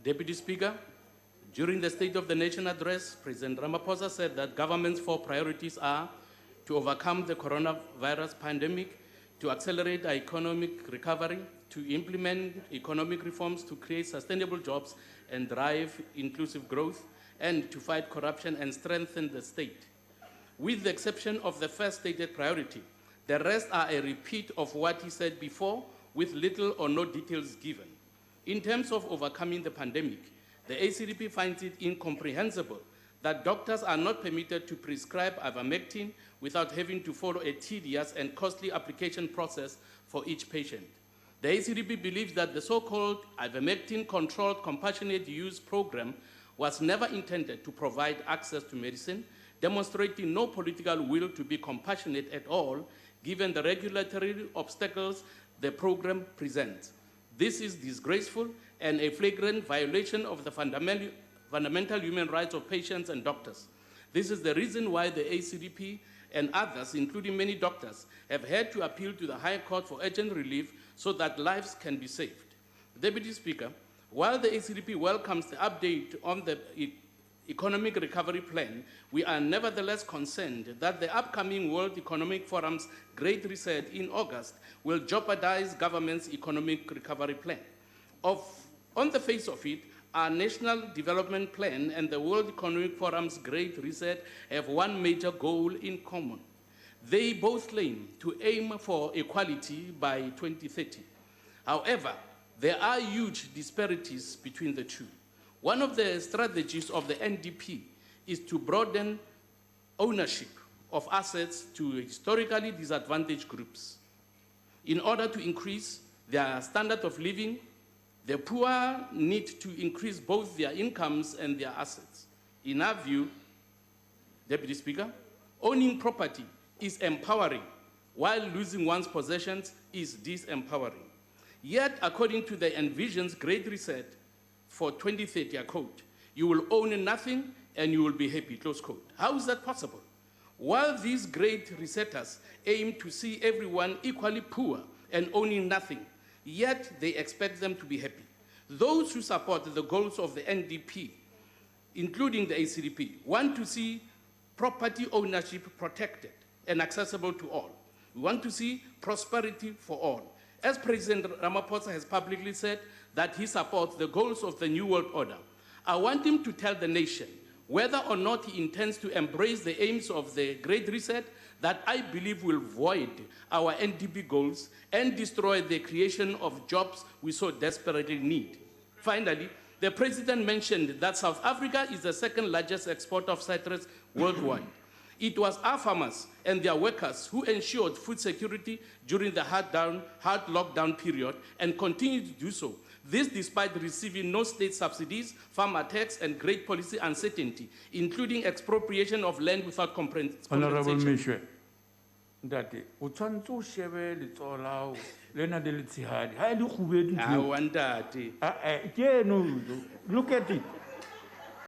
Deputy Speaker, during the State of the Nation address, President Ramaphosa said that government's 4 priorities are to overcome the coronavirus pandemic, to accelerate our economic recovery, to implement economic reforms to create sustainable jobs and drive inclusive growth, and to fight corruption and strengthen the state. With the exception of the first stated priority, the rest are a repeat of what he said before, with little or no details given. In terms of overcoming the pandemic, the ACDP finds it incomprehensible that doctors are not permitted to prescribe ivermectin without having to follow a tedious and costly application process for each patient. The ACDP believes that the so-called ivermectin controlled compassionate use program was never intended to provide access to medicine, demonstrating no political will to be compassionate at all, given the regulatory obstacles the program presents. This is disgraceful and a flagrant violation of the fundamental human rights of patients and doctors. This is the reason why the ACDP and others, including many doctors, have had to appeal to the High Court for urgent relief so that lives can be saved. Deputy Speaker, while the ACDP welcomes the update on the Economic Recovery Plan, we are nevertheless concerned that the upcoming World Economic Forum's Great Reset in August will jeopardize government's Economic Recovery Plan. On the face of it, our National Development Plan and the World Economic Forum's Great Reset have one major goal in common. They both claim to aim for equality by 2030. However, there are huge disparities between the two. One of the strategies of the NDP is to broaden ownership of assets to historically disadvantaged groups. In order to increase their standard of living, the poor need to increase both their incomes and their assets. In our view, Deputy Speaker, owning property is empowering, while losing one's possessions is disempowering. Yet, according to the Envision's Great Reset for 2030, I quote, "You will own nothing and you will be happy," close quote. How is that possible? While these great resetters aim to see everyone equally poor and owning nothing, yet they expect them to be happy. Those who support the goals of the NDP, including the ACDP, want to see property ownership protected and accessible to all. We want to see prosperity for all. As President Ramaphosa has publicly said that he supports the goals of the New World Order, I want him to tell the nation whether or not he intends to embrace the aims of the Great Reset that I believe will void our NDP goals and destroy the creation of jobs we so desperately need. Finally, the President mentioned that South Africa is the second largest exporter of citrus worldwide. It was our farmers and their workers who ensured food security during the hard lockdown period and continue to do so. This despite receiving no state subsidies, farmer tax, and great policy uncertainty, including expropriation of land without compensation. Honorable Mishwe, Ndate, o tshwantse o shebe letsoho la hao le na le letshehadi. Ha e le kgubedu. Ah, Ntate. Look at it.